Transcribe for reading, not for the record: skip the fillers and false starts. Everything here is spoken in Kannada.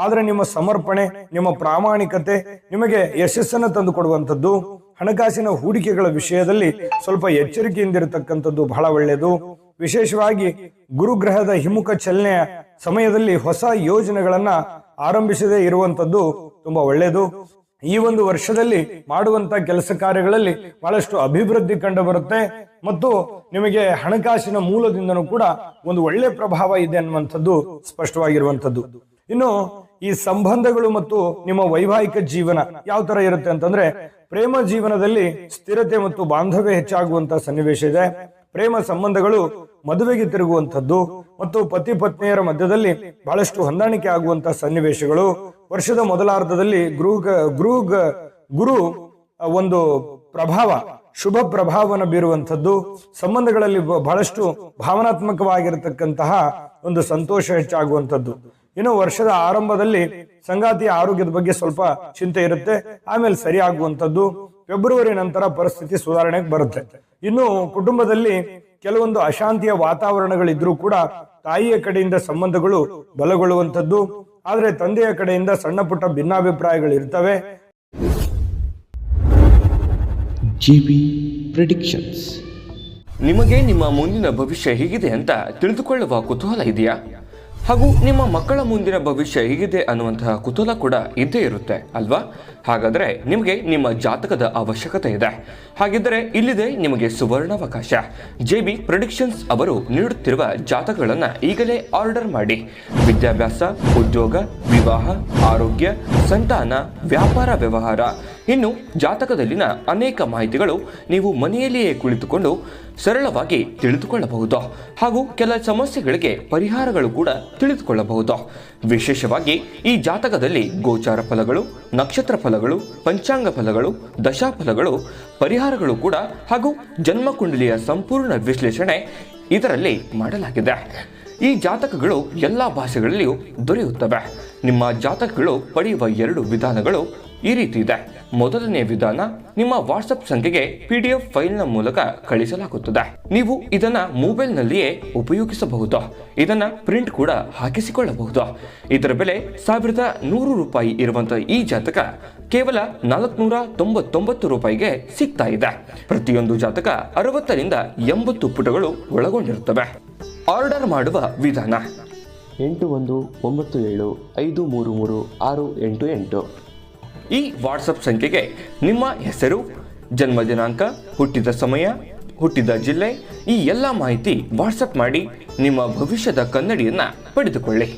ಆದರೆ ನಿಮ್ಮ ಸಮರ್ಪಣೆ, ನಿಮ್ಮ ಪ್ರಾಮಾಣಿಕತೆ ನಿಮಗೆ ಯಶಸ್ಸನ್ನು ತಂದುಕೊಡುವಂಥದ್ದು. ಹಣಕಾಸಿನ ಹೂಡಿಕೆಗಳ ವಿಷಯದಲ್ಲಿ ಸ್ವಲ್ಪ ಎಚ್ಚರಿಕೆಯಿಂದಿರತಕ್ಕಂಥದ್ದು ಬಹಳ ಒಳ್ಳೆಯದು. ವಿಶೇಷವಾಗಿ ಗುರುಗ್ರಹದ ಹಿಮ್ಮುಖ ಚಲನೆಯ ಸಮಯದಲ್ಲಿ ಹೊಸ ಯೋಜನೆಗಳನ್ನ ಆರಂಭಿಸದೇ ಇರುವಂತದ್ದು ತುಂಬಾ ಒಳ್ಳೆಯದು. ಈ ಒಂದು ವರ್ಷದಲ್ಲಿ ಮಾಡುವಂತ ಕೆಲಸ ಕಾರ್ಯಗಳಲ್ಲಿ ಬಹಳಷ್ಟು ಅಭಿವೃದ್ಧಿ ಕಂಡು ಬರುತ್ತೆ ಮತ್ತು ನಿಮಗೆ ಹಣಕಾಸಿನ ಮೂಲದಿಂದನೂ ಕೂಡ ಒಂದು ಒಳ್ಳೆ ಪ್ರಭಾವ ಇದೆ ಅನ್ನುವಂಥದ್ದು ಸ್ಪಷ್ಟವಾಗಿರುವಂತದ್ದು. ಇನ್ನು ಈ ಸಂಬಂಧಗಳು ಮತ್ತು ನಿಮ್ಮ ವೈವಾಹಿಕ ಜೀವನ ಯಾವ ತರ ಇರುತ್ತೆ ಅಂತಂದ್ರೆ, ಪ್ರೇಮ ಜೀವನದಲ್ಲಿ ಸ್ಥಿರತೆ ಮತ್ತು ಬಾಂಧವ್ಯ ಹೆಚ್ಚಾಗುವಂತ ಸನ್ನಿವೇಶ ಇದೆ. ಪ್ರೇಮ ಸಂಬಂಧಗಳು ಮದುವೆಗೆ ತಿರುಗುವಂಥದ್ದು ಮತ್ತು ಪತಿ ಪತ್ನಿಯರ ಮಧ್ಯದಲ್ಲಿ ಬಹಳಷ್ಟು ಹೊಂದಾಣಿಕೆ ಆಗುವಂತಹ ಸನ್ನಿವೇಶಗಳು. ವರ್ಷದ ಮೊದಲಾರ್ಧದಲ್ಲಿ ಗುರು ಒಂದು ಪ್ರಭಾವ, ಶುಭ ಪ್ರಭಾವವನ್ನು ಬೀರುವಂಥದ್ದು. ಸಂಬಂಧಗಳಲ್ಲಿ ಬಹಳಷ್ಟು ಭಾವನಾತ್ಮಕವಾಗಿರತಕ್ಕಂತಹ ಒಂದು ಸಂತೋಷ ಹೆಚ್ಚಾಗುವಂಥದ್ದು. ಇನ್ನು ವರ್ಷದ ಆರಂಭದಲ್ಲಿ ಸಂಗಾತಿಯ ಆರೋಗ್ಯದ ಬಗ್ಗೆ ಸ್ವಲ್ಪ ಚಿಂತೆ ಇರುತ್ತೆ, ಆಮೇಲೆ ಸರಿ ಆಗುವಂಥದ್ದು. ಫೆಬ್ರವರಿ ನಂತರ ಪರಿಸ್ಥಿತಿ ಸುಧಾರಣೆಗೆ ಬರುತ್ತೆ. ಇನ್ನು ಕುಟುಂಬದಲ್ಲಿ ಕೆಲವೊಂದು ಅಶಾಂತಿಯ ವಾತಾವರಣಗಳಿದ್ರೂ ಕೂಡ ತಾಯಿಯ ಕಡೆಯಿಂದ ಸಂಬಂಧಗಳು ಬಲಗೊಳ್ಳುವಂಥದ್ದು. ಆದರೆ ತಂದೆಯ ಕಡೆಯಿಂದ ಸಣ್ಣ ಪುಟ್ಟ ಭಿನ್ನಾಭಿಪ್ರಾಯಗಳು ಇರ್ತವೆ. GB predictions. ನಿಮಗೆ ನಿಮ್ಮ ಮುಂದಿನ ಭವಿಷ್ಯ ಹೇಗಿದೆ ಅಂತ ತಿಳಿದುಕೊಳ್ಳುವ ಕುತೂಹಲ ಇದೆಯಾ? ಹಾಗೂ ನಿಮ್ಮ ಮಕ್ಕಳ ಮುಂದಿನ ಭವಿಷ್ಯ ಹೇಗಿದೆ ಅನ್ನುವಂತಹ ಕುತೂಹಲ ಕೂಡ ಇದ್ದೇ ಇರುತ್ತೆ ಅಲ್ವಾ? ಹಾಗಾದರೆ ನಿಮಗೆ ನಿಮ್ಮ ಜಾತಕದ ಅವಶ್ಯಕತೆ ಇದೆ. ಹಾಗಿದ್ದರೆ ಇಲ್ಲಿದೆ ನಿಮಗೆ ಸುವರ್ಣಾವಕಾಶ. JB ಪ್ರೆಡಿಕ್ಷನ್ಸ್ ಅವರು ನೀಡುತ್ತಿರುವ ಜಾತಕಗಳನ್ನು ಈಗಲೇ ಆರ್ಡರ್ ಮಾಡಿ. ವಿದ್ಯಾಭ್ಯಾಸ, ಉದ್ಯೋಗ, ವಿವಾಹ, ಆರೋಗ್ಯ, ಸಂತಾನ, ವ್ಯಾಪಾರ ವ್ಯವಹಾರ, ಇನ್ನು ಜಾತಕದಲ್ಲಿನ ಅನೇಕ ಮಾಹಿತಿಗಳು ನೀವು ಮನೆಯಲ್ಲಿಯೇ ಕುಳಿತುಕೊಂಡು ಸರಳವಾಗಿ ತಿಳಿದುಕೊಳ್ಳಬಹುದು. ಹಾಗೂ ಕೆಲ ಸಮಸ್ಯೆಗಳಿಗೆ ಪರಿಹಾರಗಳು ಕೂಡ ತಿಳಿದುಕೊಳ್ಳಬಹುದು. ವಿಶೇಷವಾಗಿ ಈ ಜಾತಕದಲ್ಲಿ ಗೋಚಾರ ಫಲಗಳು, ನಕ್ಷತ್ರ ಫಲಗಳು, ಪಂಚಾಂಗ ಫಲಗಳು, ದಶಾಫಲಗಳು, ಪರಿಹಾರಗಳು ಕೂಡ ಹಾಗೂ ಜನ್ಮಕುಂಡಲಿಯ ಸಂಪೂರ್ಣ ವಿಶ್ಲೇಷಣೆ ಇದರಲ್ಲಿ ಮಾಡಲಾಗಿದೆ. ಈ ಜಾತಕಗಳು ಎಲ್ಲ ಭಾಷೆಗಳಲ್ಲಿಯೂ ದೊರೆಯುತ್ತವೆ. ನಿಮ್ಮ ಜಾತಕಗಳು ಪಡೆಯುವ 2 ವಿಧಾನಗಳು ಈ ರೀತಿ ಇದೆ. ಮೊದಲನೇ ವಿಧಾನ, ನಿಮ್ಮ ವಾಟ್ಸಪ್ ಸಂಖ್ಯೆಗೆ PDF ಫೈಲ್ನ ಮೂಲಕ ಕಳಿಸಲಾಗುತ್ತದೆ. ನೀವು ಇದನ್ನ ಮೊಬೈಲ್ನಲ್ಲಿಯೇ ಉಪಯೋಗಿಸಬಹುದು. ಇದನ್ನ ಪ್ರಿಂಟ್ ಕೂಡ ಹಾಕಿಸಿಕೊಳ್ಳಬಹುದು. ಇದರ ಬೆಲೆ 1100 ರೂಪಾಯಿ ಇರುವಂತಹ ಈ ಜಾತಕ ಕೇವಲ 499 ರೂಪಾಯಿಗೆ ಸಿಗ್ತಾ ಇದೆ. ಪ್ರತಿಯೊಂದು ಜಾತಕ 60 ರಿಂದ 80 ಪುಟಗಳು ಒಳಗೊಂಡಿರುತ್ತವೆ. ಆರ್ಡರ್ ಮಾಡುವ ವಿಧಾನ: 8197533688. ಈ ವಾಟ್ಸಪ್ ಸಂಖ್ಯೆಗೆ ನಿಮ್ಮ ಹೆಸರು, ಜನ್ಮ ದಿನಾಂಕ, ಹುಟ್ಟಿದ ಸಮಯ, ಹುಟ್ಟಿದ ಜಿಲ್ಲೆ, ಈ ಎಲ್ಲ ಮಾಹಿತಿ ವಾಟ್ಸಪ್ ಮಾಡಿ ನಿಮ್ಮ ಭವಿಷ್ಯದ ಕನ್ನಡಿಯನ್ನು ಪಡೆದುಕೊಳ್ಳಿ.